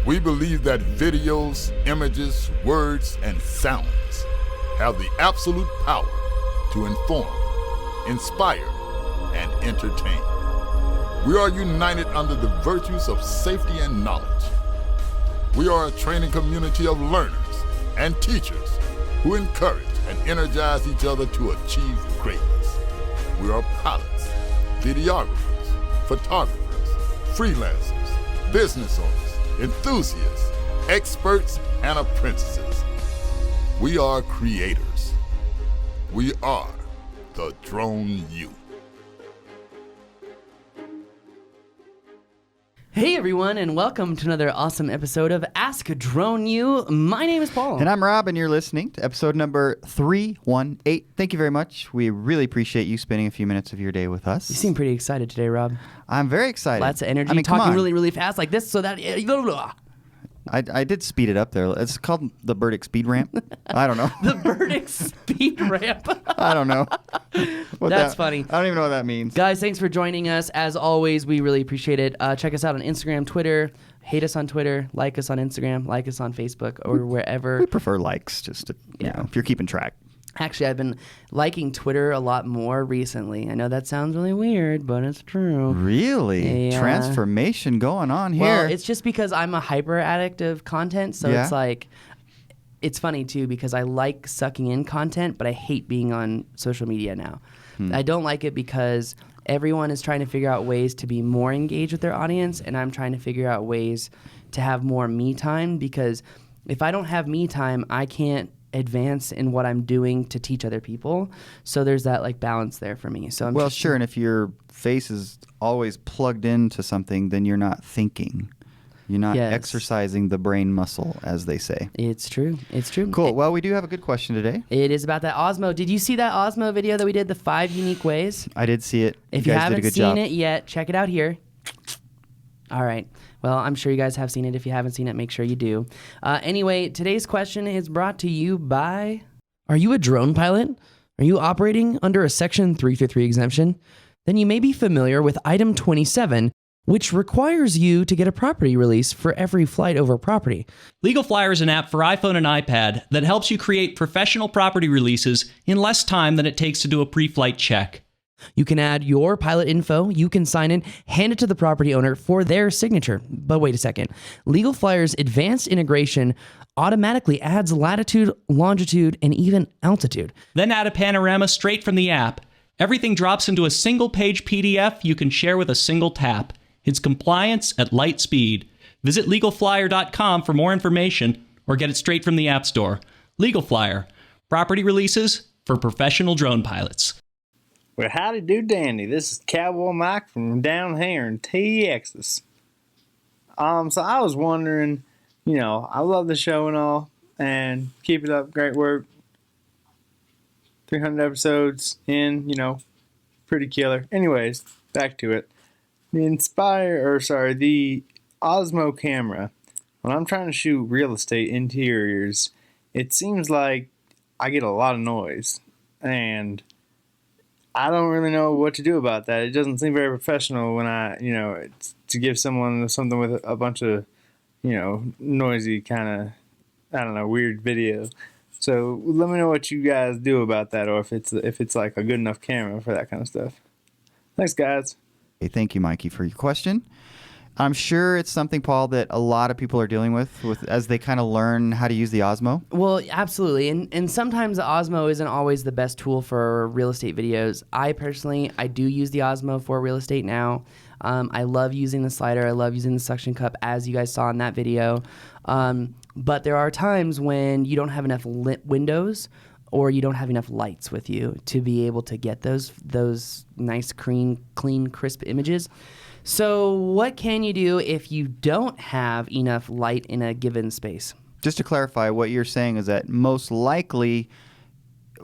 We believe that videos, images, words, and sounds have the absolute power to inform, inspire, and entertain. We are united under the virtues of safety and knowledge. We are a training community of learners and teachers who encourage and energize each other to achieve greatness. We are pilots, videographers, photographers, freelancers, business owners, enthusiasts, experts, and apprentices. We are creators. We are the Drone U. Hey everyone, and welcome to another awesome episode of Ask Drone U. My name is Paul. And I'm Rob, and you're listening to episode number 318. Thank you very much. We really appreciate you spending a few minutes of your day with us. You seem pretty excited today, Rob. I'm very excited. Lots of energy, I mean, talking really, really fast like this so that... I did speed it up there. It's called the Burdick speed ramp. I don't know. The Burdick speed ramp. I don't know. That's funny. I don't even know what that means. Guys, thanks for joining us. As always, we really appreciate it. Check us out on Instagram, Twitter. Hate us on Twitter. Like us on Instagram. Like us on Facebook or wherever. We prefer likes, just to, you know, if you're keeping track. Actually, I've been liking Twitter a lot more recently. I know that sounds really weird, but it's true. Really? Yeah. Transformation going on here. Well, it's just because I'm a hyper addict of content, so it's like, it's funny too because I like sucking in content, but I hate being on social media now. I don't like it because everyone is trying to figure out ways to be more engaged with their audience, and I'm trying to figure out ways to have more me time, because if I don't have me time, I can't advance in what I'm doing to teach other people. So there's that like balance there for me. So I'm sure, and if your face is always plugged into something, then you're not thinking. You're not exercising the brain muscle, as they say. It's true. It's true. Cool. Well, we do have a good question today. It is about that Osmo. Did you see that Osmo video that we did, the 5 unique ways? I did see it. If you haven't seen it yet, check it out here. All right. Well, I'm sure you guys have seen it. If you haven't seen it, make sure you do. Anyway, today's question is brought to you by... Are you a drone pilot? Are you operating under a Section 333 exemption? Then you may be familiar with Item 27, which requires you to get a property release for every flight over property. Legal Flyer is an app for iPhone and iPad that helps you create professional property releases in less time than it takes to do a pre-flight check. You can add your pilot info, you can sign in, hand it to the property owner for their signature. But wait a second. Legal Flyer's advanced integration automatically adds latitude, longitude, and even altitude. Then add a panorama straight from the app. Everything drops into a single-page PDF you can share with a single tap. It's compliance at light speed. Visit LegalFlyer.com for more information or get it straight from the App Store. Legal Flyer. Property releases for professional drone pilots. Well, howdy do dandy. This is Cowboy Mike from down here in Texas. So I was wondering, you know, I love the show and all, and keep it up, great work. 300 episodes in, you know, pretty killer. Anyways, back to it. The Osmo camera. When I'm trying to shoot real estate interiors, it seems like I get a lot of noise, and I don't really know what to do about that. It doesn't seem very professional when to give someone something with a bunch of, noisy kind of, weird video. So let me know what you guys do about that, or if it's like a good enough camera for that kind of stuff. Thanks, guys. Hey, thank you, Mikey, for your question. I'm sure it's something, Paul, that a lot of people are dealing with as they kind of learn how to use the Osmo. Well, absolutely. And sometimes the Osmo isn't always the best tool for real estate videos. I do use the Osmo for real estate now. I love using the slider. I love using the suction cup, as you guys saw in that video. But there are times when you don't have enough lit windows or you don't have enough lights with you to be able to get those nice, clean, crisp images. So what can you do if you don't have enough light in a given space? Just to clarify, what you're saying is that most likely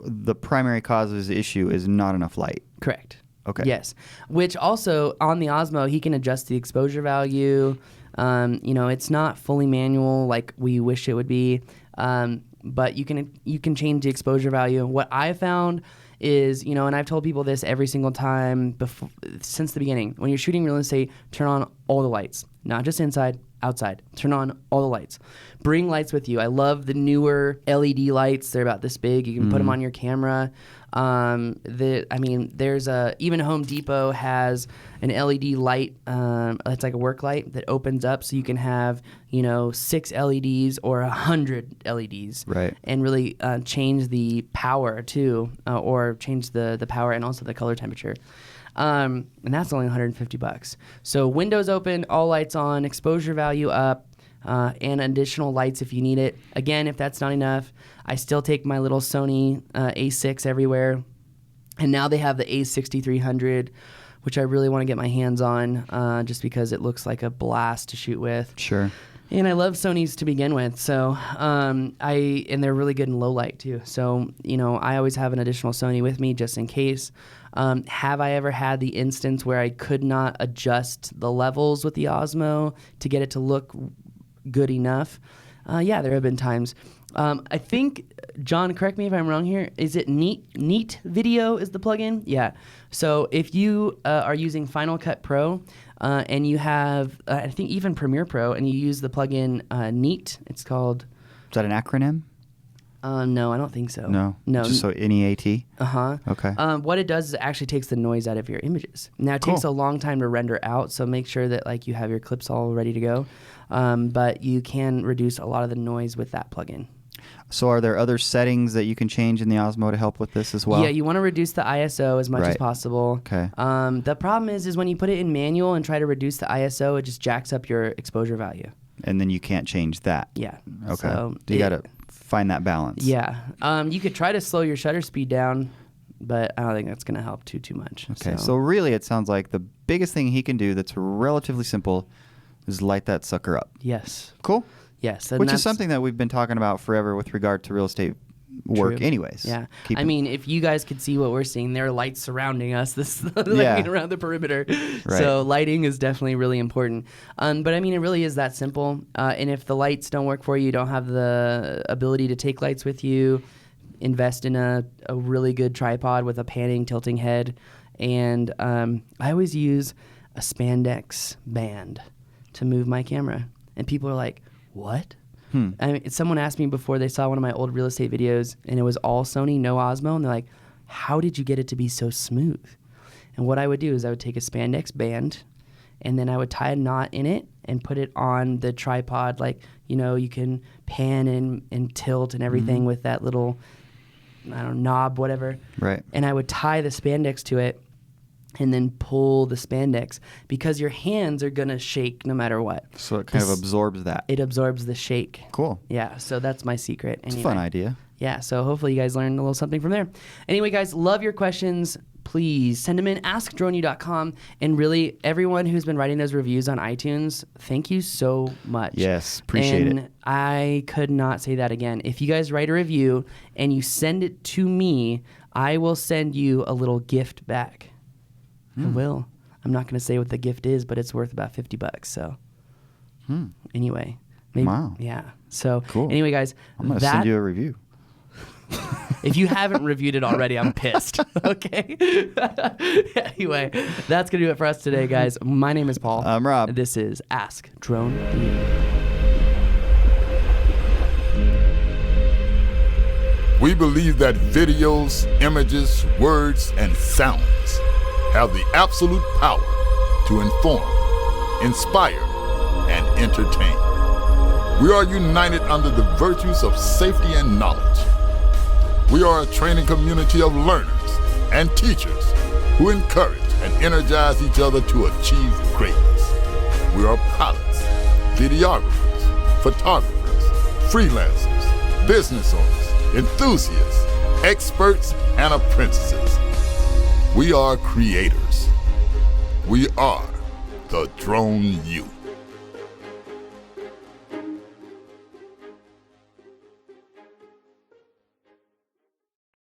the primary cause of the issue is not enough light. Correct. Okay. Yes. Which also, on the Osmo, he can adjust the exposure value. It's not fully manual like we wish it would be. But you can change the exposure value. What I found is, and I've told people this every single time before, since the beginning. When you're shooting real estate, turn on all the lights, not just inside, outside. Turn on all the lights. Bring lights with you. I love the newer LED lights. They're about this big. You can put them on your camera. There's even Home Depot has an LED light. It's like a work light that opens up, so you can have 6 LEDs or 100 LEDs, right? And really change the power too, or change the power and also the color temperature. And that's only $150. So windows open, all lights on, exposure value up, and additional lights if you need it. Again, if that's not enough, I still take my little Sony A6 everywhere. And now they have the A6300, which I really want to get my hands on, just because it looks like a blast to shoot with. Sure. And I love Sonys to begin with, so and they're really good in low light too. So I always have an additional Sony with me just in case. Have I ever had the instance where I could not adjust the levels with the Osmo to get it to look good enough? Yeah, there have been times. I think, John, correct me if I'm wrong here, is it Neat Video is the plugin? Yeah. So if you are using Final Cut Pro and you have, I think even Premiere Pro, and you use the plugin Neat, it's called... Is that an acronym? No, I don't think so. No? Just so NEAT? Uh-huh. Okay. What it does is it actually takes the noise out of your images. Now, it takes a long time to render out, so make sure that you have your clips all ready to go. But you can reduce a lot of the noise with that plugin. So are there other settings that you can change in the Osmo to help with this as well? Yeah, you want to reduce the ISO as much as possible. Okay. The problem is when you put it in manual and try to reduce the ISO, it just jacks up your exposure value. And then you can't change that. Yeah. Okay. So you got to find that balance. Yeah. You could try to slow your shutter speed down, but I don't think that's going to help too much. Okay. So really it sounds like the biggest thing he can do that's relatively simple is light that sucker up. Yes. Cool. Yes. Which is something that we've been talking about forever with regard to real estate work anyways. Yeah. I mean, if you guys could see what we're seeing, there are lights surrounding us around the perimeter. Right. So lighting is definitely really important. But I mean, it really is that simple. And if the lights don't work for you, you don't have the ability to take lights with you, invest in a really good tripod with a panning, tilting head. And I always use a spandex band to move my camera. And people are like, what? I mean, someone asked me before they saw one of my old real estate videos, and it was all Sony, no Osmo, and they're like, how did you get it to be so smooth? And what I would do is I would take a spandex band, and then I would tie a knot in it and put it on the tripod. You can pan and tilt and everything with that little, knob, whatever. Right. And I would tie the spandex to it and then pull the spandex, because your hands are going to shake no matter what. So it kind of absorbs that. It absorbs the shake. Cool. Yeah, so that's my secret. It's a fun idea. Yeah, so hopefully you guys learned a little something from there. Anyway, guys, love your questions. Please send them in, askdroneu.com. And really, everyone who's been writing those reviews on iTunes, thank you so much. Yes, appreciate it. I could not say that again. If you guys write a review and you send it to me, I will send you a little gift back. I will. I'm not going to say what the gift is, but it's worth about $50. So, anyway, maybe. Wow. Yeah. So, cool. Anyway, guys, I'm going to send you a review. If you haven't reviewed it already, I'm pissed. Okay. Anyway, that's going to do it for us today, guys. My name is Paul. I'm Rob. This is Ask Drone You. We believe that videos, images, words, and sounds have the absolute power to inform, inspire, and entertain. We are united under the virtues of safety and knowledge. We are a training community of learners and teachers who encourage and energize each other to achieve greatness. We are pilots, videographers, photographers, freelancers, business owners, enthusiasts, experts, and apprentices. We are creators. We are the Drone Youth.